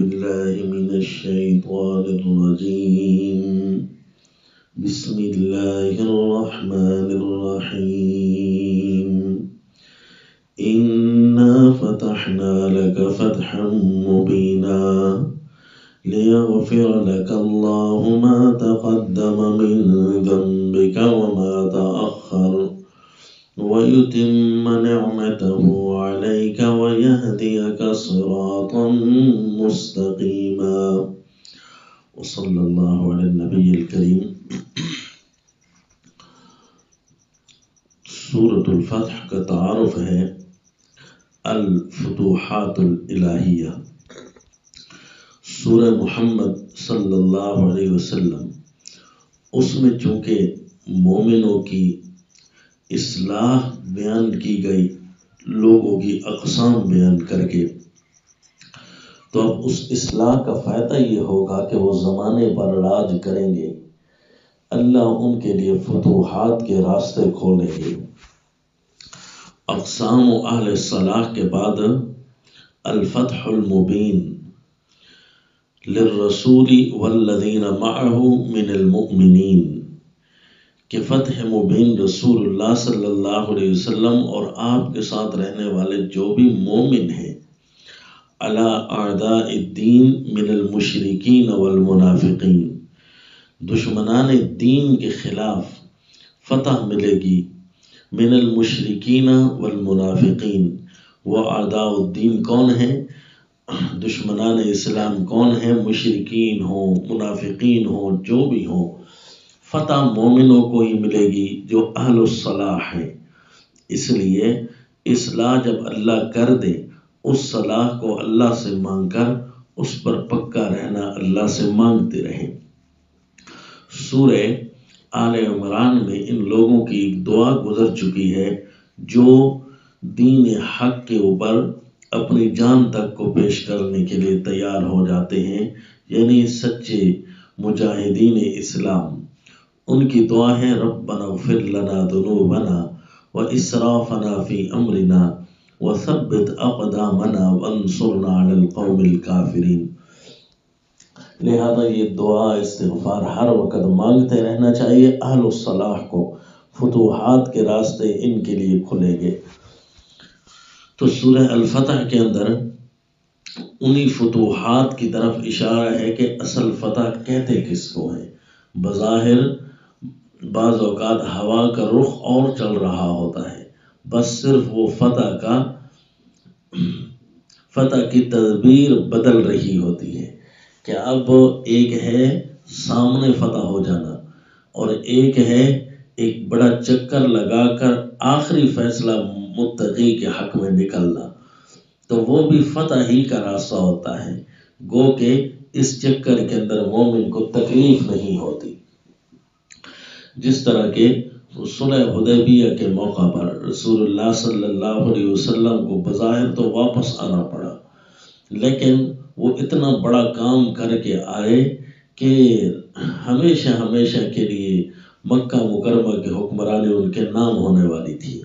بالله من الشيطان الرجيم بسم الله الرحمن الرحيم إنا فتحنا لك فتحا مبينا ليغفر لك الله ما تقدم من ذنبك وما تأخر ويتم نعمته عليك ويهديك صراطا مستقيما وصلى الله على النبي الكريم۔ سورة الفتح کا تعارف ہے الفتوحات الالہیہ۔ سورہ محمد صلی اللہ علیہ وسلم، اس میں چونکہ مومنوں کی اصلاح بیان کی گئی، لوگوں کی اقسام بیان کر کے، تو اب اس اصلاح کا فائدہ یہ ہوگا کہ وہ زمانے پر راج کریں گے، اللہ ان کے لیے فتوحات کے راستے کھولیں گے۔ اقسام و اہل صلاح کے بعد الفتح المبین للرسول والذین معه من المؤمنین، کہ فتح مبین رسول اللہ صلی اللہ علیہ وسلم اور آپ کے ساتھ رہنے والے جو بھی مومن ہیں، علی اعداء الدین من المشرکین والمنافقین، دشمنان دین کے خلاف فتح ملے گی، من المشرکین والمنافقین۔ وہ اعداء الدین کون ہیں؟ دشمنان اسلام کون ہیں؟ مشرکین ہوں، منافقین ہوں، جو بھی ہوں، فتح مومنوں کو ہی ملے گی جو اہل الصلاح ہیں۔ اس لیے اصلاح جب اللہ کر دے، اس صلاح کو اللہ سے مانگ کر اس پر پکا رہنا، اللہ سے مانگتے رہیں۔ سورہ آل عمران میں ان لوگوں کی ایک دعا گزر چکی ہے جو دین حق کے اوپر اپنی جان تک کو پیش کرنے کے لیے تیار ہو جاتے ہیں، یعنی سچے مجاہدین اسلام۔ ان کی دعا ہے ربنا اغفر لنا ذنوبنا واسرافنا فی امرنا وثبت اقدامنا وانصرنا علی القوم الکافرین۔ لہذا یہ دعا استغفار ہر وقت مانگتے رہنا چاہیے۔ اہل الصلاح کو فتوحات کے راستے ان کے لیے کھلیں گے۔ تو سورہ الفتح کے اندر انہی فتوحات کی طرف اشارہ ہے کہ اصل فتح کہتے کس کو ہیں۔ بظاہر بعض اوقات ہوا کا رخ اور چل رہا ہوتا ہے، بس صرف وہ فتح کی تدبیر بدل رہی ہوتی ہے کہ اب ایک ہے سامنے فتح ہو جانا، اور ایک ہے ایک بڑا چکر لگا کر آخری فیصلہ متقی کے حق میں نکلنا، تو وہ بھی فتح ہی کا راستہ ہوتا ہے۔ گو کہ اس چکر کے اندر مومن کو تکلیف نہیں ہوتی۔ جس طرح کہ صلح حدیبیہ کے موقع پر رسول اللہ صلی اللہ علیہ وسلم کو بظاہر تو واپس آنا پڑا، لیکن وہ اتنا بڑا کام کر کے آئے کہ ہمیشہ ہمیشہ کے لیے مکہ مکرمہ کی حکمرانی ان کے نام ہونے والی تھی۔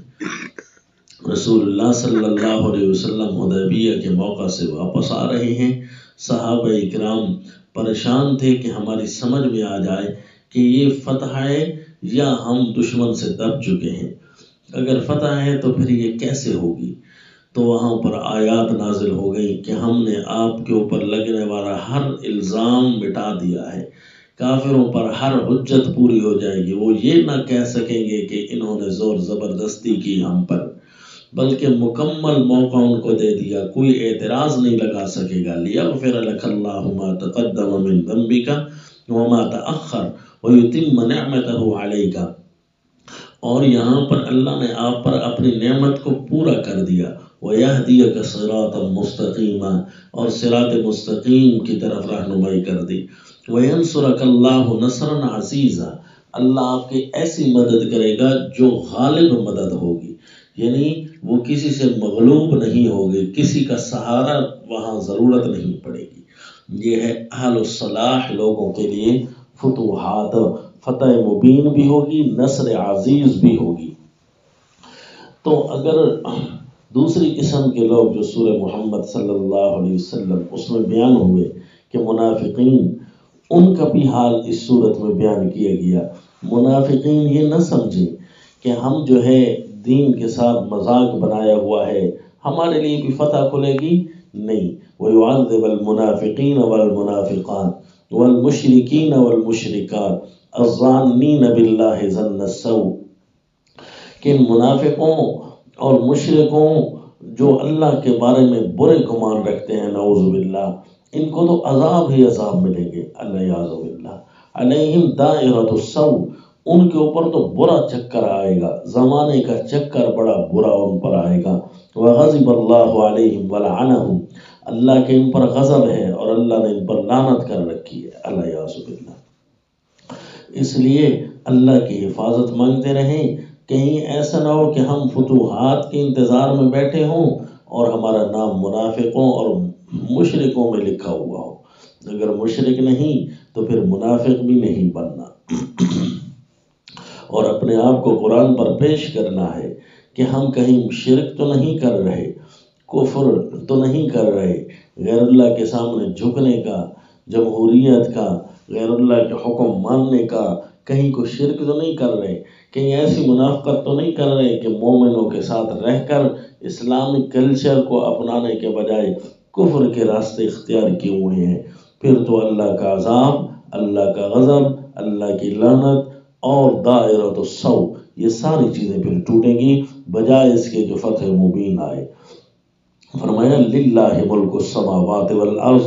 رسول اللہ صلی اللہ علیہ وسلم حدیبیہ کے موقع سے واپس آ رہے ہیں۔ صحابہ اکرام پریشان تھے کہ ہماری سمجھ میں آ جائے کہ یہ فتح ہے یا ہم دشمن سے دب چکے ہیں، اگر فتح ہے تو پھر یہ کیسے ہوگی؟ تو وہاں پر آیات نازل ہو گئی کہ ہم نے آپ کے اوپر لگنے والا ہر الزام مٹا دیا ہے، کافروں پر ہر حجت پوری ہو جائے گی، وہ یہ نہ کہہ سکیں گے کہ انہوں نے زور زبردستی کی ہم پر، بلکہ مکمل موقع ان کو دے دیا، کوئی اعتراض نہیں لگا سکے گا۔ لیغفر لک اللہ ما تقدم من ذنبک وما تأخر ویتم نعمتہ علیک، اور یہاں پر اللہ نے آپ پر اپنی نعمت کو پورا کر دیا، ویہدیک صراطا مستقیما، اور صراط مستقیم کی طرف رہنمائی کر دی، وینصرک اللہ نصرا عزیزا، اللہ آپ کی ایسی مدد کرے گا جو غالب مدد ہوگی، یعنی وہ کسی سے مغلوب نہیں ہوگی، کسی کا سہارا وہاں ضرورت نہیں پڑے گی۔ یہ ہے اہل الصلاح لوگوں کے لیے فتوحات، فتح مبین بھی ہوگی، نصر عزیز بھی ہوگی۔ تو اگر دوسری قسم کے لوگ جو سورہ محمد صلی اللہ علیہ وسلم اس میں بیان ہوئے کہ منافقین، ان کا بھی حال اس صورت میں بیان کیا گیا۔ منافقین یہ نہ سمجھیں کہ ہم جو ہے دین کے ساتھ مذاق بنایا ہوا ہے، ہمارے لیے بھی فتح کھلے گی، نہیں۔ وَيُعَذِّبَ الْمُنَافِقِينَ وَالْمُنَافِقَاتِ وَالْمُشْرِكِينَ وَالْمُشْرِكَاتِ الظَّانِّينَ بِاللَّهِ ظَنَّ السَّوْءِ، کہ ان منافقوں اور مشرکوں جو اللہ کے بارے میں برے گمان رکھتے ہیں، نعوذ باللہ، ان کو تو عذاب ہی عذاب ملیں گے، الیاذ باللہ، علیہم دائرۃ السوء، ان کے اوپر تو برا چکر آئے گا، زمانے کا چکر بڑا برا ان پر آئے گا۔ وغضب اللہ علیہم ولعنہم، اللہ کے ان پر غضب ہے اور اللہ نے ان پر لعنت کر رکھی ہے، الیاذ باللہ۔ اس لیے اللہ کی حفاظت مانگتے رہیں، کہیں ایسا نہ ہو کہ ہم فتوحات کے انتظار میں بیٹھے ہوں اور ہمارا نام منافقوں اور مشرکوں میں لکھا ہوا ہو۔ اگر مشرک نہیں تو پھر منافق بھی نہیں بننا، اور اپنے آپ کو قرآن پر پیش کرنا ہے کہ ہم کہیں شرک تو نہیں کر رہے، کفر تو نہیں کر رہے، غیر اللہ کے سامنے جھکنے کا، جمہوریت کا، غیر اللہ کے حکم ماننے کا، کہیں کو شرک تو نہیں کر رہے، کہیں ایسی منافقت تو نہیں کر رہے کہ مومنوں کے ساتھ رہ کر اسلامک کلچر کو اپنانے کے بجائے کفر کے راستے اختیار کیے ہوئے ہیں۔ پھر تو اللہ کا عذاب، اللہ کا غضب، اللہ کی لعنت اور دائرۃ السوء، یہ ساری چیزیں پھر ٹوٹیں گی، بجائے اس کے جو فتح مبین آئے۔ فرمایا للہ ملک السماوات والارض،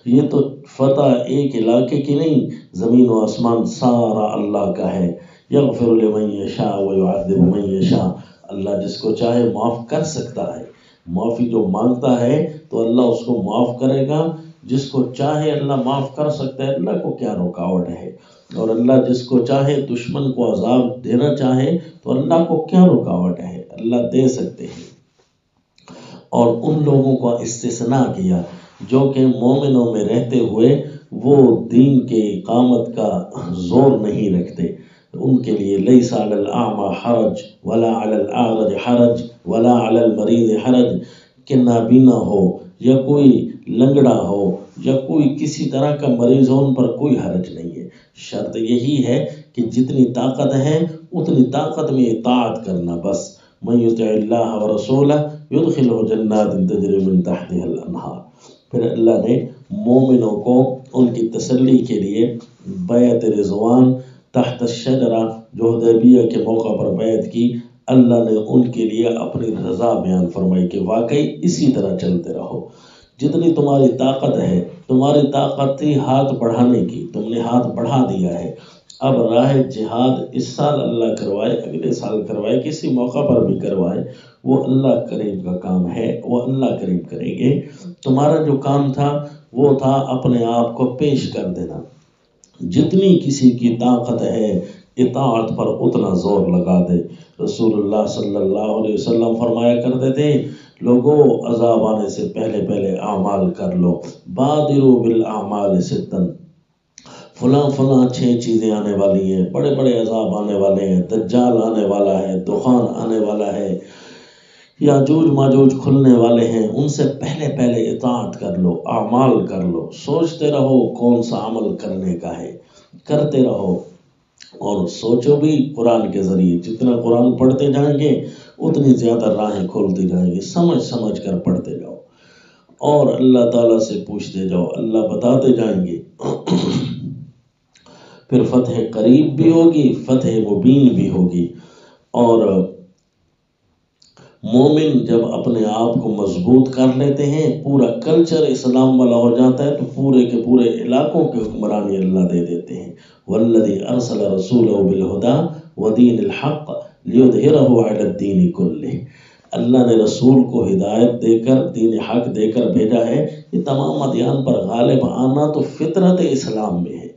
یہ تو فتح ایک علاقے کی نہیں، زمین و آسمان سارا اللہ کا ہے۔ یغفر لمن یشاء ویعذب من یشاء، اللہ جس کو چاہے معاف کر سکتا ہے، معافی جو مانگتا ہے تو اللہ اس کو معاف کرے گا، جس کو چاہے اللہ معاف کر سکتا ہے، اللہ کو کیا رکاوٹ ہے، اور اللہ جس کو چاہے دشمن کو عذاب دینا چاہے تو اللہ کو کیا رکاوٹ ہے، اللہ دے سکتے ہیں۔ اور ان لوگوں کو استثناء کیا جو کہ مومنوں میں رہتے ہوئے وہ دین کے اقامت کا زور نہیں رکھتے، ان کے لیے لیس علی الاعمى حرج ولا علی الاعرج حرج ولا علی المریض حرج، کہ نابینا ہو یا کوئی لنگڑا ہو یا کوئی کسی طرح کا مریض ہو، ان پر کوئی حرج نہیں ہے۔ شرط یہی ہے کہ جتنی طاقت ہے اتنی طاقت میں اطاعت کرنا، بس من یطع اللہ ورسولہ یدخلہ جنات تجری من تحتها الانہار۔ پھر اللہ نے مومنوں کو ان کی تسلی کے لیے بیعت رضوان تحت الشجرہ جو حدیبیہ کے موقع پر بیعت کی، اللہ نے ان کے لیے اپنی رضا بیان فرمائی کہ واقعی اسی طرح چلتے رہو، جتنی تمہاری طاقت ہے، تمہاری طاقت تھی ہاتھ بڑھانے کی، تم نے ہاتھ بڑھا دیا ہے، اب راہ جہاد اس سال اللہ کروائے، اگلے سال کروائے، کسی موقع پر بھی کروائے، وہ اللہ کریم کا کام ہے، وہ اللہ کریم کریں گے۔ تمہارا جو کام تھا وہ تھا اپنے آپ کو پیش کر دینا، جتنی کسی کی طاقت ہے اطاعت پر اتنا زور لگا دے۔ رسول اللہ صلی اللہ علیہ وسلم فرمایا کرتے تھے، لوگوں عذاب آنے سے پہلے پہلے اعمال کر لو، بادروا بالاعمال ستا، فلاں فلاں 6 چیزیں آنے والی ہیں، بڑے بڑے عذاب آنے والے ہیں، دجال آنے والا ہے، دخان آنے والا ہے، یاجوج ماجوج کھلنے والے ہیں، ان سے پہلے پہلے اطاعت کر لو، اعمال کر لو، سوچتے رہو کون سا عمل کرنے کا ہے، کرتے رہو، اور سوچو بھی قرآن کے ذریعے، جتنا قرآن پڑھتے جائیں گے اتنی زیادہ راہیں کھولتی جائیں گی، سمجھ سمجھ کر پڑھتے جاؤ اور اللہ تعالیٰ سے پوچھتے جاؤ، اللہ بتاتے جائیں گے۔ پھر فتح قریب بھی ہوگی، فتح مبین بھی ہوگی، اور مومن جب اپنے آپ کو مضبوط کر لیتے ہیں، پورا کلچر اسلام والا ہو جاتا ہے، تو پورے کے پورے علاقوں کے حکمرانی اللہ دے دیتے ہیں۔ والذی ارسل رسولہ بالہدی ودین الحق لیظہرہ علی الدین کلہ، اللہ نے رسول کو ہدایت دے کر، دین حق دے کر بھیجا ہے، یہ تمام ادیان پر غالب آنا تو فطرت اسلام میں ہے،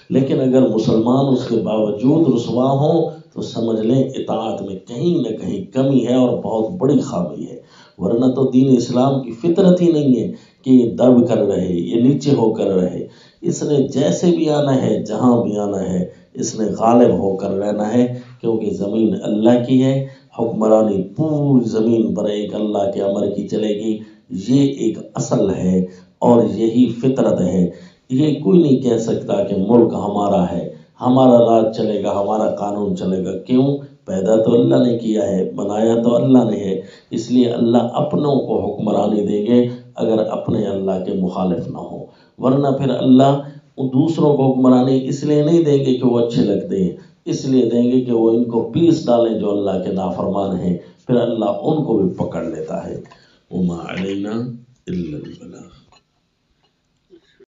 لیکن اگر مسلمان اس کے باوجود رسوا ہوں تو سمجھ لیں اطاعت میں کہیں نہ کہیں کمی ہے اور بہت بڑی خامی ہے، ورنہ تو دین اسلام کی فطرت ہی نہیں ہے کہ یہ دب کر رہے، یہ نیچے ہو کر رہے۔ اس نے جیسے بھی آنا ہے، جہاں بھی آنا ہے، اس نے غالب ہو کر رہنا ہے، کیونکہ زمین اللہ کی ہے، حکمرانی پوری زمین پر ایک اللہ کے امر کی چلے گی، یہ ایک اصل ہے اور یہی فطرت ہے۔ یہ کوئی نہیں کہہ سکتا کہ ملک ہمارا ہے، ہمارا راج چلے گا، ہمارا قانون چلے گا۔ کیوں؟ پیدا تو اللہ نے کیا ہے، بنایا تو اللہ نے ہے، اس لیے اللہ اپنوں کو حکمرانی دیں گے اگر اپنے اللہ کے مخالف نہ ہو، ورنہ پھر اللہ دوسروں کو حکمرانی اس لیے نہیں دیں گے کہ وہ اچھے لگتے ہیں، اس لیے دیں گے کہ وہ ان کو پیس ڈالیں جو اللہ کے نافرمان ہیں، پھر اللہ ان کو بھی پکڑ لیتا ہے۔ وما علینا الا البلاغ۔